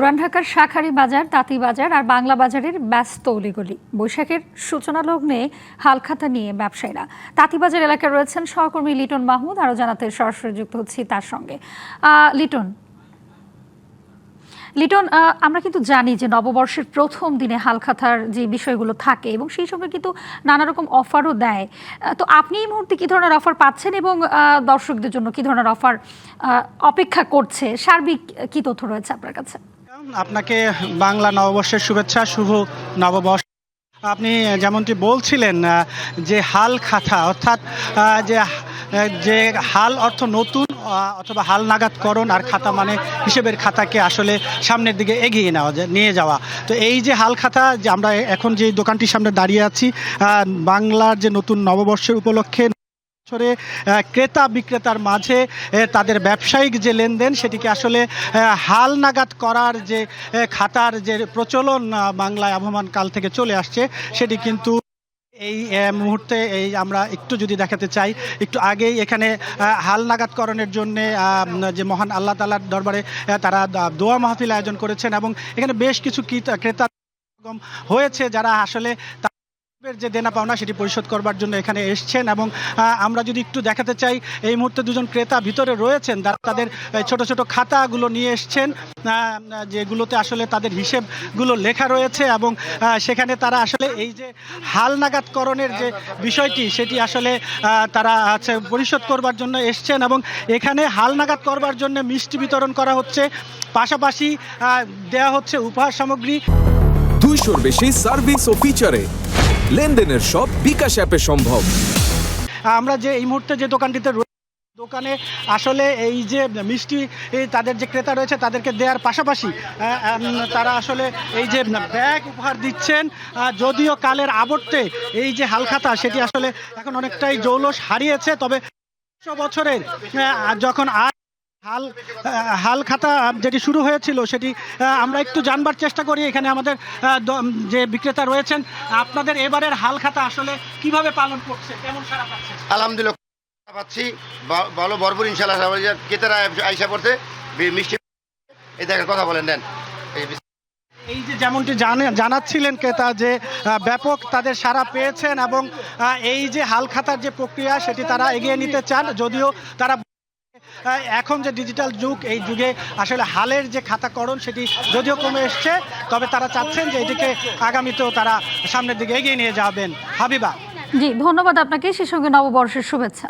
পুরান ঢাকার শাঁখারী বাজার, তাঁতি বাজার আর বাংলা বাজারের ব্যস্ত অলিগলি। বৈশাখের সূচনা লগ্নে হালখাতা নিয়ে ব্যবসায়ীরা। তাঁতিবাজার এলাকায় রয়েছেন সহকর্মী লিটন মাহমুদ, আরও জানাতে সরাসরি যুক্ত হচ্ছি তার সঙ্গে। লিটন, আমরা কিন্তু জানি যে নববর্ষের প্রথম দিনে হালখাতার যে বিষয়গুলো থাকে এবং সেই সঙ্গে কিন্তু নানা রকম অফারও দেয়। তো আপনি এই মুহূর্তে কী ধরনের অফার পাচ্ছেন এবং দর্শকদের জন্য কী ধরনের অফার অপেক্ষা করছে, সার্বিক কী তথ্য রয়েছে আপনার কাছে? আপনাকে বাংলা নববর্ষের শুভেচ্ছা, শুভ নববর্ষ। আপনি যেমনটি বলছিলেন যে হালখাতা অর্থাৎ যে যে হাল অর্থ নতুন অথবা হাল নাগাদকরণ, আর খাতা মানে হিসেবের খাতাকে আসলে সামনের দিকে এগিয়ে নিয়ে যাওয়া। তো এই যে হালখাতা, যে আমরা এখন যে দোকানটির সামনে দাঁড়িয়ে আছি, বাংলার যে নতুন নববর্ষের উপলক্ষে বছরে ক্রেতা বিক্রেতার মাঝে তাদের ব্যবসায়িক যে লেনদেন, সেটিকে আসলে হাল নাগাদ করার যে খাতার যে প্রচলন বাংলায় আবহমান কাল থেকে চলে আসছে, সেটি কিন্তু এই মুহূর্তে আমরা একটু যদি দেখাতে চাই, একটু আগেই এখানে হাল নাগাদকরণের জন্যে যে মহান আল্লাহ তাআলার দরবারে তারা দোয়া মাহফিল আয়োজন করেছেন এবং এখানে বেশ কিছু ক্রেতা হয়েছে যারা আসলে যে দেনা পাওনা সেটি পরিশোধ করবার জন্য এখানে এসছেন। এবং আমরা যদি একটু দেখাতে চাই, এই মুহূর্তে দুজন ক্রেতা ভিতরে রয়েছেন, তাদের ছোট ছোট খাতাগুলো নিয়ে এসছেন, যেগুলোতে আসলে তাদের হিসেবগুলো লেখা রয়েছে এবং সেখানে তারা আসলে এই যে হাল নাগাদকরণের যে বিষয়টি, সেটি আসলে তারা পরিশোধ করবার জন্য এসছেন এবং এখানে হাল নাগাদ করবার জন্য মিষ্টি বিতরণ করা হচ্ছে, পাশাপাশি দেয়া হচ্ছে উপহার সামগ্রী। 200-র বেশি সার্ভিস ও ফিচারে লেনদেনের সব বিকাশ অ্যাপে সম্ভব। আমরা যে এই মুহূর্তে যে দোকানটিতে দোকানে আসলে এই যে মিষ্টি তাদের যে ক্রেতা রয়েছে তাদেরকে দেওয়ার পাশাপাশি তারা আসলে এই যে ব্যাগ উপহার দিচ্ছেন। যদিও কালের আবর্তে এই যে হালখাতা সেটি আসলে এখন অনেকটাই জৌলস হারিয়েছে, তবে 100 বছরের যখন হাল খাতা যেটি শুরু হয়েছিল সেটি আমরা একটু জানবার চেষ্টা করি। এখানে আমাদের যে বিক্রেতা রয়েছেন, আপনাদের এবারের হাল খাতা আসলে কিভাবে পালন করছে, কেমন সাড়া পাচ্ছে? আলহামদুলিল্লাহ পাচ্ছি, ভালো ভরপুর ইনশাআল্লাহ। ক্রেতারা আইসা পড়তে মিষ্টি এই দেখার কথা বলেন দেন। এই যে যেমনটি জানাচ্ছিলেন ক্রেতা যে ব্যাপক তাদের সাড়া পেয়েছেন এবং এই যে হাল খাতার যে প্রক্রিয়া সেটি তারা এগিয়ে নিতে চান। যদিও তারা এখন যে ডিজিটাল যুগ, এই যুগে আসলে হালের যে খাতাকরণ সেটি যদিও কমে এসছে, তবে তারা চাচ্ছেন যে এটিকে আগামীতেও তারা সামনের দিকে এগিয়ে নিয়ে যাবেন। হাবিবা। জি, ধন্যবাদ আপনাকে। সেই সঙ্গে নববর্ষের শুভেচ্ছা।